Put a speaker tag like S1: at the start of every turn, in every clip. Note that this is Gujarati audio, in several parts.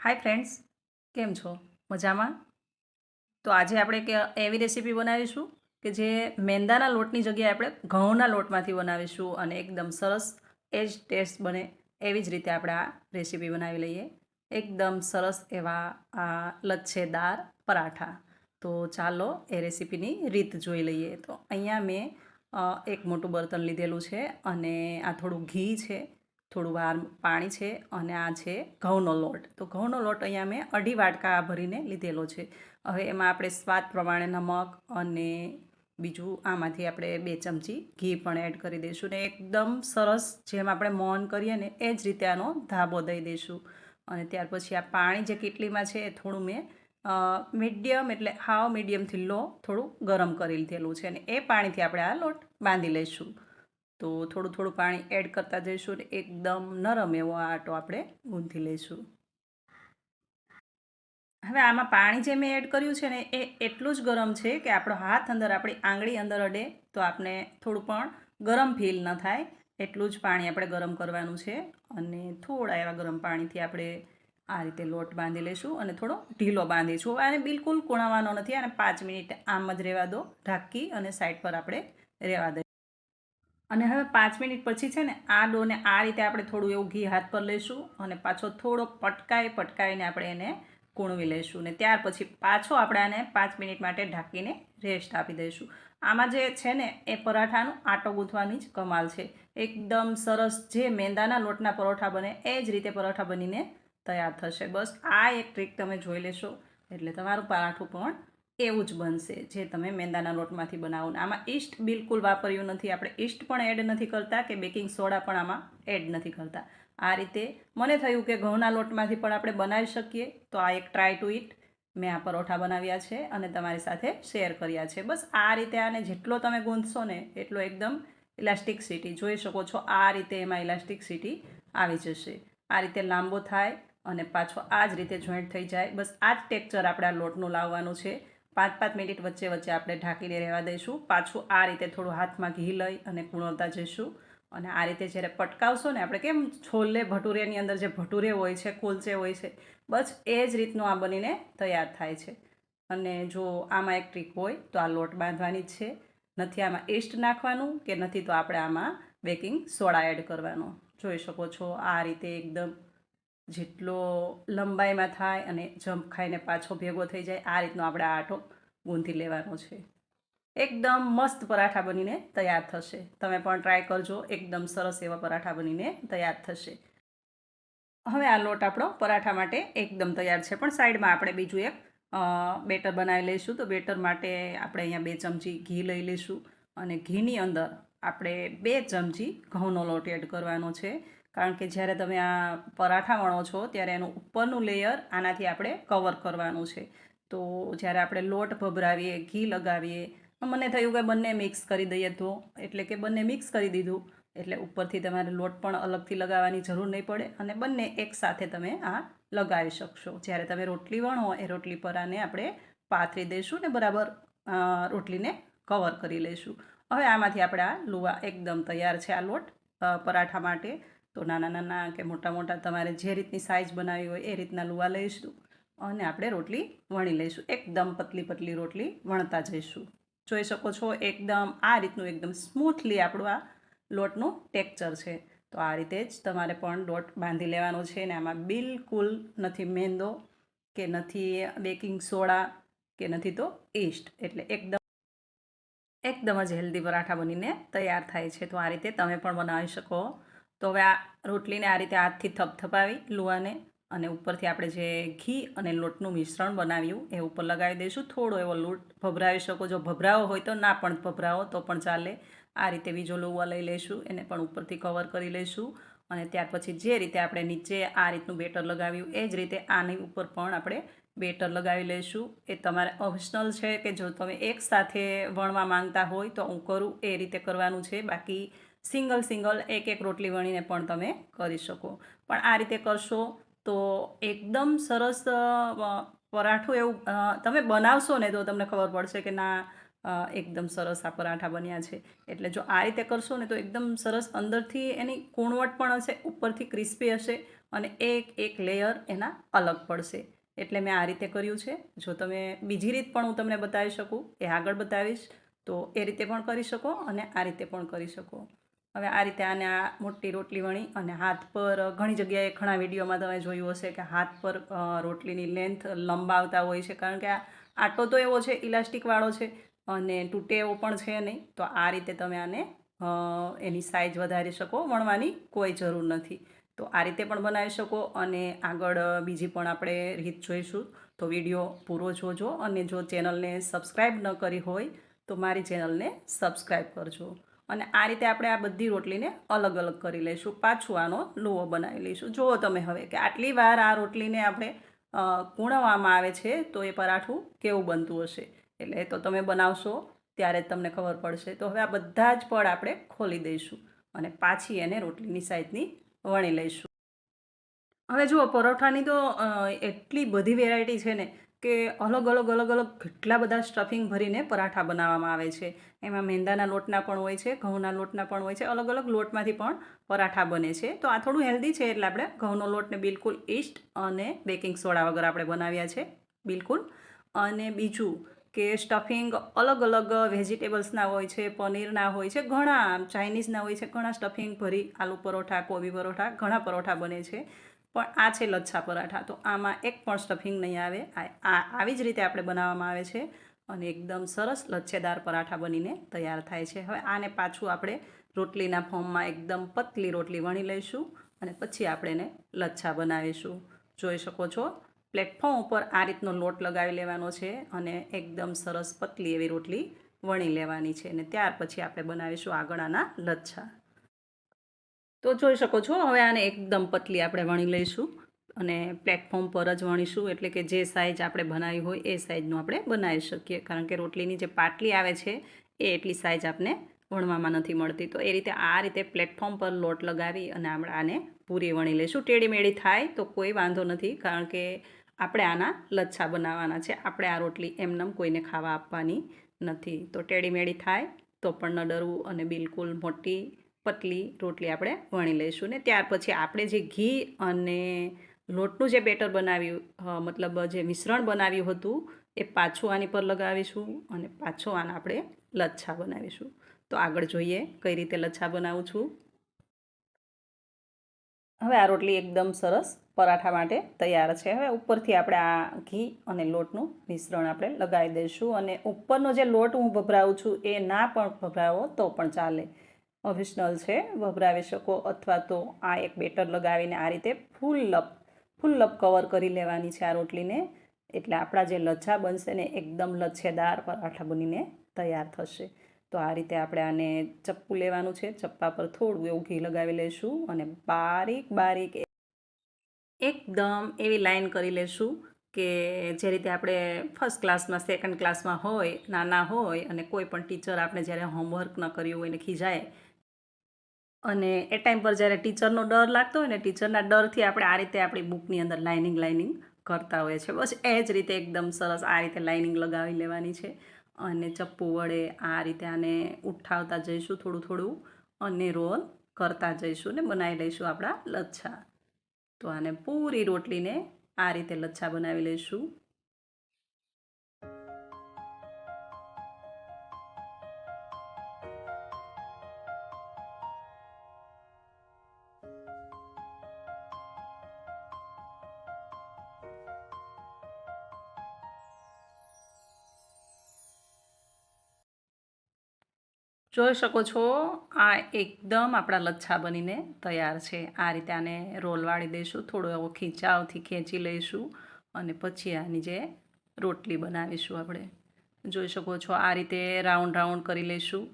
S1: હાય ફ્રેન્ડ્સ, કેમ છો? મજામાં? તો આજે આપણે એવી રેસીપી બનાવીશું કે જે મેંદાના લોટની જગ્યાએ આપણે ઘઉંના લોટમાંથી બનાવીશું અને એકદમ સરસ એ જ ટેસ્ટ બને એવી જ રીતે આપણે આ રેસીપી બનાવી લઈએ. એકદમ સરસ એવા આ લચ્છેદાર પરાઠા. તો ચાલો એ રેસીપીની રીત જોઈ લઈએ. તો અહીંયા મેં એક મોટું બર્તન લીધેલું છે અને આ થોડું ઘી છે, થોડું વાર પાણી છે અને આ છે ઘઉંનો લોટ. તો ઘઉંનો લોટ અહીંયા મેં અઢી વાટકા ભરીને લીધેલો છે. હવે એમાં આપણે સ્વાદ પ્રમાણે નમક અને બીજું આમાંથી આપણે 2 ચમચી ઘી પણ એડ કરી દઈશું ને એકદમ સરસ જેમ આપણે મૌન કરીએ ને એ જ રીતે આનો ધાબો દઈ દઈશું. અને ત્યાર પછી આ પાણી જે કીટલીમાં છે એ થોડું મેં મીડિયમ એટલે હાવ મીડિયમથી લો થોડું ગરમ કરી લીધેલું છે અને એ પાણીથી આપણે આ લોટ બાંધી લઈશું. તો થોડું થોડું પાણી એડ કરતા જઈશું ને એકદમ નરમ એવો આ આટો આપણે ગૂંથી લઈશું. હવે આમાં પાણી જે મેં એડ કર્યું છે ને એ એટલું જ ગરમ છે કે આપણો હાથ અંદર આપણી આંગળી અંદર અડે તો આપણે થોડું પણ ગરમ ફીલ ન થાય એટલું જ પાણી આપણે ગરમ કરવાનું છે. અને થોડા એવા ગરમ પાણીથી આપણે આ રીતે લોટ બાંધી લઈશું અને થોડો ઢીલો બાંધીશું. આને બિલકુલ કૂણવાનો નથી, આને 5 મિનિટ આમ જ રહેવા દો ઢાંકી અને સાઈડ પર આપણે રહેવા દઈએ. અને હવે 5 મિનિટ પછી છે ને આ ડોને આ રીતે આપણે થોડું એવું ઘી હાથ પર લઈશું અને પાછો થોડો પટકાવીને આપણે એને કૂણવી લઈશું ને ત્યાર પછી પાછો આપણે આને 5 મિનિટ માટે ઢાંકીને રેસ્ટ આપી દઈશું. આમાં જે છે ને એ પરાઠાનો આટો ગૂંથવાની જ કમાલ છે. એકદમ સરસ જે મેંદાના લોટના પરોઠા બને એ જ રીતે પરોઠા બનીને તૈયાર થશે. બસ આ એક ટ્રીક તમે જોઈ લેશો એટલે તમારું પરાઠું પણ એવું જ બનશે જે તમે મેંદાના લોટમાંથી બનાવો. આમાં ઈસ્ટ બિલકુલ વાપર્યું નથી, આપણે ઈસ્ટ પણ એડ નથી કરતા કે બેકિંગ સોડા પણ આમાં એડ નથી કરતા. આ રીતે મને થયું કે ઘઉંના લોટમાંથી પણ આપણે બનાવી શકીએ, તો આ એક ટ્રાય ટુ ઇટ મેં આ પરોઠા બનાવ્યા છે અને તમારી સાથે શેર કર્યા છે. બસ આ રીતે આને જેટલો તમે ગૂંથશો ને એટલો એકદમ ઇલાસ્ટિકસિટી જોઈ શકો છો. આ રીતે એમાં ઇલાસ્ટિકસિટી આવી જશે. આ રીતે લાંબો થાય અને પાછો આ જ રીતે જોઈન્ટ થઈ જાય. બસ આ જ ટેક્સચર આપણે આ લોટનું લાવવાનું છે. 5 મિનિટ વચ્ચે વચ્ચે આપણે ઢાંકીને રહેવા દઈશું. પાછું આ રીતે થોડું હાથમાં ઘી લઈ અને કૂણવતા જઈશું. અને આ રીતે જ્યારે પટકાવશો ને આપણે કેમ છોલે ભટુરેની અંદર જે ભટુરે હોય છે, કુલચે હોય છે, બસ એ જ રીતનું આ બનીને તૈયાર થાય છે. અને જો આમાં એક ટ્રીક હોય તો આ લોટ બાંધવાની જ છે. નથી આમાં ઈસ્ટ નાખવાનું કે નથી તો આપણે આમાં બેકિંગ સોડા એડ કરવાનો. જોઈ શકો છો આ રીતે એકદમ જેટલો લંબાઈમાં થાય અને જમ્પ ખાઈને પાછો ભેગો થઈ જાય આ રીતનો આપણે આ આટો ગૂંથી લેવાનો છે. એકદમ મસ્ત પરાઠા બનીને તૈયાર થશે. તમે પણ ટ્રાય કરજો, એકદમ સરસ એવા પરાઠા બનીને તૈયાર થશે. હવે આ લોટ આપણો પરાઠા માટે એકદમ તૈયાર છે, પણ સાઈડમાં આપણે બીજું એક બેટર બનાવી લઈશું. તો બેટર માટે આપણે અહીંયા 2 ચમચી ઘી લઈ લઈશું અને ઘીની અંદર આપણે 2 ચમચી ઘઉંનો લોટ એડ કરવાનો છે. કારણ કે જ્યારે તમે આ પરાઠા વણો છો ત્યારે એનું ઉપરનું લેયર આનાથી આપણે કવર કરવાનું છે. તો જ્યારે આપણે લોટ ભભરાવીએ, ઘી લગાવીએ, મને થયું કે બંને મિક્સ કરી દઈએ તો એટલે કે બંને મિક્સ કરી દીધું એટલે ઉપરથી તમારે લોટ પણ અલગથી લગાવવાની જરૂર નહીં પડે અને બંને એકસાથે તમે આ લગાવી શકશો. જ્યારે તમે રોટલી વણો એ રોટલી પર આને આપણે પાથરી દઈશું ને બરાબર રોટલીને કવર કરી લઈશું. હવે આમાંથી આપણે આ લુવા એકદમ તૈયાર છે આ લોટ પરાઠા માટે. તો નાના નાના કે મોટા મોટા તમારે જે રીતની સાઇઝ બનાવી હોય એ રીતના લુવા લઈશું અને આપણે રોટલી વણી લઈશું. એકદમ પતલી પતલી રોટલી વણતા જઈશું. જોઈ શકો છો એકદમ આ રીતનું એકદમ સ્મૂથલી આપણું આ લોટનું ટેક્સચર છે. તો આ રીતે જ તમારે પણ લોટ બાંધી લેવાનો છે ને આમાં બિલકુલ નથી મેંદો કે નથી બેકિંગ સોડા કે નથી તો ઈસ્ટ, એટલે એકદમ જ હેલ્ધી પરાઠા બનીને તૈયાર થાય છે. તો આ રીતે તમે પણ બનાવી શકો. તો હવે આ રોટલીને આ રીતે હાથથી થપથપાવી લુવાને અને ઉપરથી આપણે જે ઘી અને લોટનું મિશ્રણ બનાવ્યું એ ઉપર લગાવી દઈશું. થોડો એવો લોટ ભભરાવી શકો, જો ભભરાવો હોય તો ના પણ ભભરાવો તો પણ ચાલે. આ રીતે બીજો લુવા લઈ લઈશું, એને પણ ઉપરથી કવર કરી લઈશું અને ત્યાર પછી જે રીતે આપણે નીચે આ રીતનું બેટર લગાવ્યું એ જ રીતે આની ઉપર પણ આપણે બેટર લગાવી લઈશું. એ તમારે ઓપ્શનલ છે કે જો તમે એકસાથે વણવા માંગતા હોય તો હું કરું એ રીતે કરવાનું છે. બાકી સિંગલ એક રોટલી વણીને પણ તમે કરી શકો. પણ આ રીતે કરશો તો એકદમ સરસ પરાઠું એવું તમે બનાવશો ને તો તમને ખબર પડશે કે ના એકદમ સરસ આ પરાઠા બન્યા છે. એટલે જો આ રીતે કરશો ને તો એકદમ સરસ અંદરથી એની કૂણવટ પણ હશે, ઉપરથી ક્રિસ્પી હશે અને એક લેયર એના અલગ પડશે. એટલે મેં આ રીતે કર્યું છે. જો તમે બીજી રીત પણ હું તમને બતાવી શકું, એ આગળ બતાવીશ, તો એ રીતે પણ કરી શકો અને આ રીતે પણ કરી શકો. હવે આ રીતે આને આ મોટી રોટલી વણી અને હાથ પર ઘણી જગ્યાએ ઘણા વિડીયોમાં તમે જોયું હશે કે હાથ પર રોટલીની લેન્થ લંબાવતા હોય છે, કારણ કે આ આટો તો એવો છે ઇલાસ્ટિકવાળો છે અને તૂટે એવો પણ છે નહીં. તો આ રીતે તમે આને એની સાઇઝ વધારી શકો, વણવાની કોઈ જરૂર નથી. તો આ રીતે પણ બનાવી શકો અને આગળ બીજી પણ આપણે રીત જોઈશું. તો વિડીયો પૂરો જોજો અને જો ચેનલને સબસ્ક્રાઈબ ન કરી હોય તો મારી ચેનલને સબસ્ક્રાઈબ કરજો. અને આ રીતે આપણે આ બધી રોટલીને અલગ અલગ કરી લઈશું. પાછું આનો લુવો બનાવી લઈશું. જુઓ તમે હવે કે આટલી વાર આ રોટલીને આપણે કૂણવામાં આવે છે તો એ પરાઠું કેવું બનતું હશે. એટલે તો તમે બનાવશો ત્યારે જ તમને ખબર પડશે. તો હવે આ બધા જ પડ આપણે ખોલી દઈશું અને પાછી એને રોટલીની સાઈઝની વણી લઈશું. હવે જુઓ, પરોઠાની તો એટલી બધી વેરાયટી છે ને કે અલગ અલગ કેટલા બધા સ્ટફિંગ ભરીને પરાઠા બનાવવામાં આવે છે. એમાં મેંદાના લોટના પણ હોય છે, ઘઉંના લોટના પણ હોય છે, અલગ અલગ લોટમાંથી પણ પરાઠા બને છે. તો આ થોડું હેલ્ધી છે એટલે આપણે ઘઉંનો લોટને બિલકુલ ઈસ્ટ અને બેકિંગ સોડા વગર આપણે બનાવ્યા છે બિલકુલ. અને બીજું કે સ્ટફિંગ અલગ વેજીટેબલ્સના હોય છે, પનીરના હોય છે, ઘણા ચાઇનીઝના હોય છે, ઘણા સ્ટફિંગ ભરી આલુ પરોઠા, કોબી પરોઠા, ઘણા પરોઠા બને છે. પણ આ છે લચ્છા પરાઠા, તો આમાં એક પણ સ્ટફિંગ નહીં આવે. આવી જ રીતે આપણે બનાવવામાં આવે છે અને એકદમ સરસ લચ્છેદાર પરાઠા બનીને તૈયાર થાય છે. હવે આને પાછું આપણે રોટલીના ફોર્મમાં એકદમ પતલી રોટલી વણી લઈશું અને પછી આપણે એને લચ્છા બનાવીશું. જોઈ શકો છો, પ્લેટફોર્મ ઉપર આ રીતનો લોટ લગાવી લેવાનો છે અને એકદમ સરસ પતલી એવી રોટલી વણી લેવાની છે અને ત્યાર પછી આપણે બનાવીશું આગળ આના લચ્છા. તો જોઈ શકો છો, હવે આને એકદમ પતલી આપણે વણી લઈશું અને પ્લેટફોર્મ પર જ વણીશું. એટલે કે જે સાઇઝ આપણે બનાવી હોય એ સાઇઝનું આપણે બનાવી શકીએ, કારણ કે રોટલીની જે પાટલી આવે છે એ એટલી સાઇઝ આપણે વણવામાં નથી મળતી. તો એ રીતે આ રીતે પ્લેટફોર્મ પર લોટ લગાવી અને આપણે આને પૂરી વણી લઈશું. ટેઢી-મેઢી થાય તો કોઈ વાંધો નથી, કારણ કે આપણે આના લચ્છા બનાવવાના છે. આપણે આ રોટલી એમનેમ કોઈને ખાવા આપવાની નથી. તો ટેઢી-મેઢી થાય તો પણ ન ડરવું અને બિલકુલ મોટી પતલી રોટલી આપણે વણી લઈશું. ને ત્યાર પછી આપણે જે ઘી અને લોટનું જે બેટર બનાવ્યું, મતલબ જે મિશ્રણ બનાવ્યું હતું, એ પાછું આની પર લગાવીશું અને પાછો આના આપણે લચ્છા બનાવીશું. તો આગળ જોઈએ કઈ રીતે લચ્છા બનાવું છું. હવે આ રોટલી એકદમ સરસ પરાઠા માટે તૈયાર છે. હવે ઉપરથી આપણે આ ઘી અને લોટનું મિશ્રણ આપણે લગાવી દઈશું અને ઉપરનો જે લોટ હું ભભરાવું છું એ ના પણ ભભરાવો તો પણ ચાલે, ઓપ્શનલ છે, ભભરાવી શકો. અથવા તો આ એક બેટર લગાવીને આ રીતે ફૂલ લપ કવર કરી લેવાની છે આ રોટલીને. એટલે આપણા જે લચ્છા બનશે ને એકદમ લચ્છેદાર પરાઠા બનીને તૈયાર થશે. તો આ રીતે આપણે આને ચપ્પુ લેવાનું છે, ચપ્પા પર થોડું એવું ઘી લગાવી લઈશું અને બારીક એકદમ એવી લાઈન કરી લઈશું કે જે રીતે આપણે ફર્સ્ટ ક્લાસમાં, સેકન્ડ ક્લાસમાં હોય, નાના હોય અને કોઈ પણ ટીચર આપણે જ્યારે હોમવર્ક ન કર્યું હોય ને ખીજાય અને એ ટાઈમ પર જ્યારે ટીચરનો ડર લાગતો હોય ને, ટીચરના ડરથી આપણે આ રીતે આપણી બુકની અંદર લાઇનિંગ કરતા હોઈએ છીએ. બસ એ જ રીતે એકદમ સરસ આ રીતે લાઇનિંગ લગાવી લેવાની છે અને ચપ્પુ વડે આ રીતે આને ઉઠાવતા જઈશું થોડું અને રોલ કરતા જઈશું ને બનાવી લઈશું આપણા લચ્છા. તો આને પૂરી રોટલીને આ રીતે લચ્છા બનાવી લઈશું. જોઈ શકો છો, આ એકદમ આપણા લચ્છા બનીને તૈયાર છે. આ રીતે આને રોલ વાળી દઈશું, થોડો એવો ખીચાવથી ખેંચી લઈશું અને પછી આની જે રોટલી બનાવીશું આપણે. જોઈ શકો છો, આ રીતે રાઉન્ડ કરી લઈશું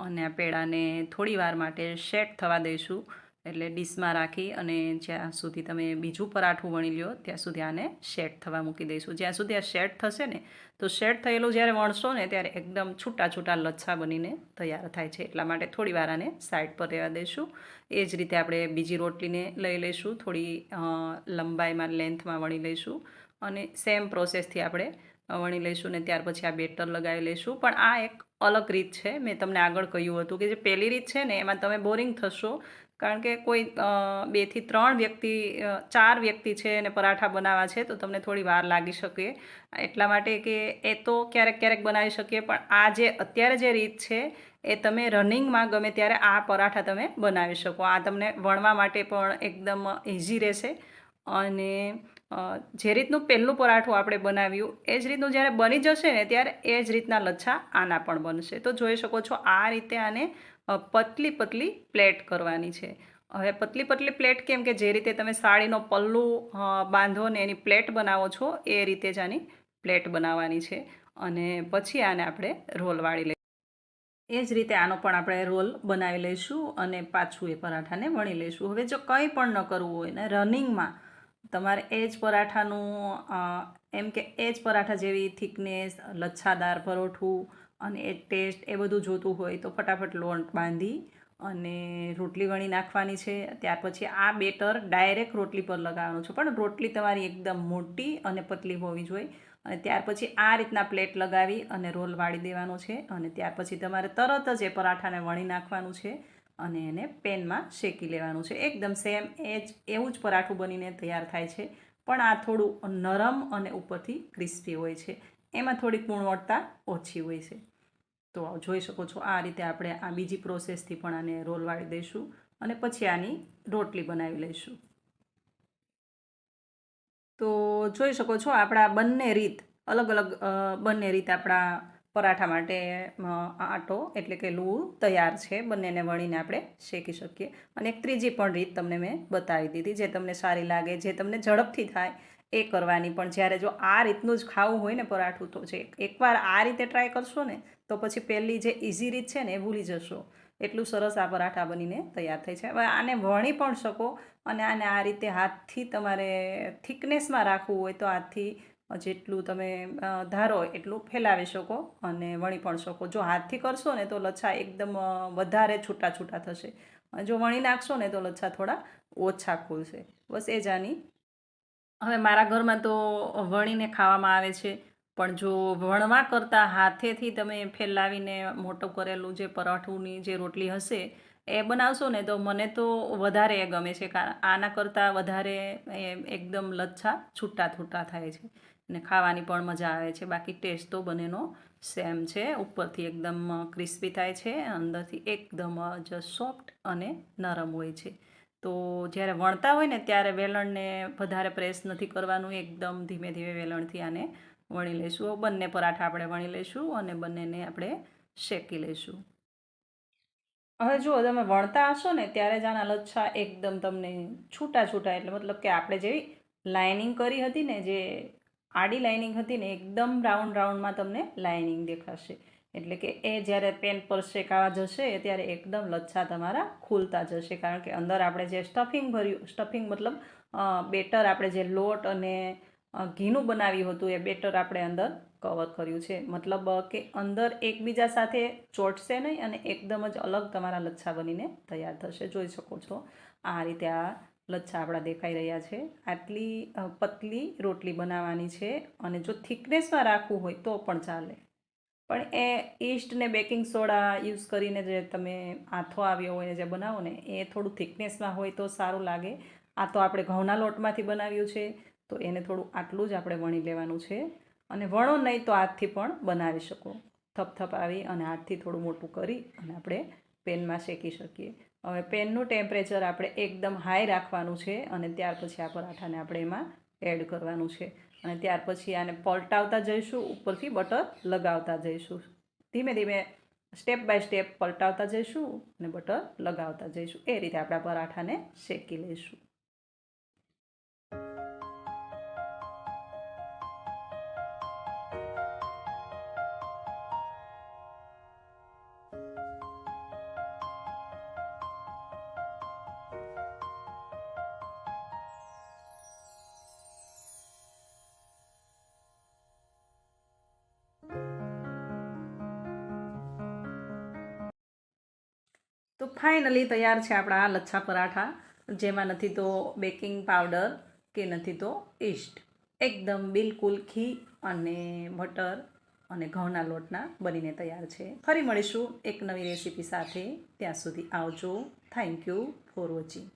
S1: અને આ પેડાને થોડી વાર માટે સેટ થવા દઈશું. એટલે ડીશમાં રાખી અને જ્યાં સુધી તમે બીજું પરાઠું વણી લ્યો ત્યાં સુધી આને સેટ થવા મૂકી દઈશું. જ્યાં સુધી આ સેટ થશે ને, તો સેટ થયેલું જ્યારે વણશો ને ત્યારે એકદમ છૂટા લચ્છા બનીને તૈયાર થાય છે. એટલા માટે થોડી વાર આને સાઈડ પર રહેવા દઈશું. એ જ રીતે આપણે બીજી રોટલીને લઈ લઈશું, થોડી લંબાઈમાં, લેન્થમાં વણી લઈશું અને સેમ પ્રોસેસથી આપણે વણી લઈશું ને ત્યાર પછી આ બેટર લગાવી લઈશું. પણ આ એક અલગ રીત છે. મેં તમને આગળ કહ્યું હતું કે જે પહેલી રીત છે ને એમાં તમે બોરિંગ થશો, કારણ કે કોઈ 2 થી 3 વ્યક્તિ 4 વ્યક્તિ છે અને પરાઠા બનાવવા છે તો તમને થોડી વાર લાગી શકે. એટલા માટે કે એ તો ક્યારેક ક્યારેક બનાવી શકીએ, પણ આ જે અત્યારે જે રીત છે એ તમે રનિંગમાં ગમે ત્યારે આ પરાઠા તમે બનાવી શકો. આ તમને વણવા માટે પણ એકદમ ઇઝી રહેશે. અને જે રીતનું પહેલું પરાઠું આપણે બનાવ્યું એ જ રીતનું જ્યારે બની જશે ને ત્યારે એ જ રીતના લચ્છા આના પણ બનશે. તો જોઈ શકો છો આ રીતે આને પતલી પતલી પ્લેટ કરવાની છે. હવે પતલી પતલી પ્લેટ કેમ કે જે રીતે તમે સાડીનો પલ્લું બાંધો ને એની પ્લેટ બનાવો છો એ રીતે જ આની પ્લેટ બનાવવાની છે. અને પછી આને આપણે રોલ વાળી લઈશું. એ જ રીતે આનો પણ આપણે રોલ બનાવી લઈશું અને પાછું એ પરાઠાને વણી લઈશું. હવે જો કંઈ પણ ન કરવું હોય ને રનિંગમાં તમારે એ જ પરાઠાનું એમ કે એ જ પરાઠા જેવી થિકનેસ, લચ્છાદાર પરોઠું અને એ ટેસ્ટ એ બધું જોતું હોય તો ફટાફટ લોટ બાંધી અને રોટલી વણી નાખવાની છે. ત્યાર પછી આ બેટર ડાયરેક્ટ રોટલી પર લગાવવાનું છે, પણ રોટલી તમારી એકદમ મોટી અને પતલી હોવી જોઈએ. અને ત્યાર પછી આ રીતના પ્લેટ લગાવી અને રોલ વાળી દેવાનો છે. અને ત્યાર પછી તમારે તરત જ એ પરાઠાને વણી નાખવાનું છે અને એને પેનમાં શેકી લેવાનું છે. એકદમ સેમ એવું જ પરાઠું બનીને તૈયાર થાય છે, પણ આ થોડું નરમ અને ઉપરથી ક્રિસ્પી હોય છે. એમાં થોડીક ગુણવત્તા ઓછી હોય છે. તો જોઈ શકો છો આ રીતે આપણે આ બીજી પ્રોસેસથી પણ આને રોલ વાળી દઈશું અને પછી આની રોટલી બનાવી લઈશું. તો જોઈ શકો છો આપણા બંને રીત અલગ અલગ બંને રીત આપણા પરાઠા માટે આટો એટલે કે લૂ તૈયાર છે. બંનેને વળીને આપણે શેકી શકીએ. અને એક ત્રીજી પણ રીત તમને મેં બતાવી દીધી, જે તમને સારી લાગે, જે તમને ઝડપથી થાય એ કરવાની. પણ જ્યારે જો આ રીતનું જ ખાવું હોય ને પરાઠું તો છે એકવાર આ રીતે ટ્રાય કરશો ને તો પછી પહેલી જે ઇઝી રીત છે ને એ ભૂલી જશો. એટલું સરસ આ પરાઠા બનીને તૈયાર થાય છે. હવે આને વણી પણ શકો અને આને આ રીતે હાથથી તમારે થિકનેસમાં રાખવું હોય તો હાથથી જેટલું તમે ધારો એટલું ફેલાવી શકો અને વણી પણ શકો. જો હાથથી કરશો ને તો લચ્છા એકદમ વધારે છૂટા છૂટા થશે. જો વણી નાખશો ને તો લચ્છા થોડા ઓછા ખુલશે. બસ એ જ આની. હવે મારા ઘરમાં તો વણીને ખાવામાં આવે છે, પણ જો વણવા કરતાં હાથેથી તમે ફેલાવીને મોટું કરેલું જે પરાઠુંની જે રોટલી હશે એ બનાવશો ને તો મને તો વધારે એ ગમે છે. કારણ આના કરતાં વધારે એકદમ લચ્છા છૂટા છૂટા થાય છે અને ખાવાની પણ મજા આવે છે. બાકી ટેસ્ટ તો બંનેનો સેમ છે. ઉપરથી એકદમ ક્રિસ્પી થાય છે, અંદરથી એકદમ જ સોફ્ટ અને નરમ હોય છે. તો જ્યારે વણતા હોય ને ત્યારે વેલણને વધારે પ્રેસ નથી કરવાનું, એકદમ ધીમે ધીમે વેલણથી આને વણી લઈશું. બંને પરાઠા આપણે વણી લઈશું અને બંનેને આપણે શેકી લઈશું. હવે જુઓ તમે વણતા હશો ને ત્યારે જ આના લચ્છા એકદમ તમને છૂટા છૂટા, એટલે મતલબ કે આપણે જેવી લાઇનિંગ કરી હતી ને, જે આડી લાઇનિંગ હતી ને એકદમ રાઉન્ડ રાઉન્ડમાં તમને લાઇનિંગ દેખાશે. એટલે કે એ જ્યારે પેન પર શેકાવા જશે ત્યારે એકદમ લચ્છા તમારા ખુલતા જશે. કારણ કે અંદર આપણે જે સ્ટફિંગ ભર્યું, સ્ટફિંગ મતલબ બેટર આપણે જે લોટ અને ઘીનું બનાવ્યું હતું એ બેટર આપણે અંદર કવર કર્યું છે. મતલબ કે અંદર એકબીજા સાથે ચોંટશે નહીં અને એકદમ જ અલગ તમારા લચ્છા બનીને તૈયાર થશે. જોઈ શકો છો આ રીતે આ લચ્છા આપણા દેખાઈ રહ્યા છે. આટલી પતલી રોટલી બનાવવાની છે અને જો થિકનેસમાં રાખવું હોય તો પણ ચાલે. પણ એ ઈસ્ટ ને બેકિંગ સોડા યુઝ કરીને જે તમે આથો આવ્યો હોય જે બનાવો ને એ થોડું થિકનેસમાં હોય તો સારું લાગે. આ તો આપણે ઘઉંના લોટમાંથી બનાવ્યું છે તો એને થોડું આટલું જ આપણે વણી લેવાનું છે. અને વણો નહીં તો હાથથી પણ બનાવી શકો. થપથપાવી અને હાથથી થોડું મોટું કરી અને આપણે પેનમાં શેકી શકીએ. હવે પેનનું ટેમ્પરેચર આપણે એકદમ હાઈ રાખવાનું છે અને ત્યાર પછી આ પરાઠાને આપણે એમાં એડ કરવાનું છે. અને ત્યાર પછી આને પલટાવતા જઈશું, ઉપરથી બટર લગાવતા જઈશું. ધીમે ધીમે સ્ટેપ બાય સ્ટેપ પલટાવતા જઈશું અને બટર લગાવતા જઈશું. એ રીતે આપણા પરાઠાને શેકી લઈશું. તો ફાઇનલી તૈયાર છે આપણા આ લચ્છા પરાઠા, જેમાં નથી તો બેકિંગ પાવડર કે નથી તો ઈસ્ટ. એકદમ બિલકુલ ઘી અને બટર અને ઘઉંના લોટના બનીને તૈયાર છે. ફરી મળીશું એક નવી રેસીપી સાથે. ત્યાં સુધી આવજો. Thank you for watching.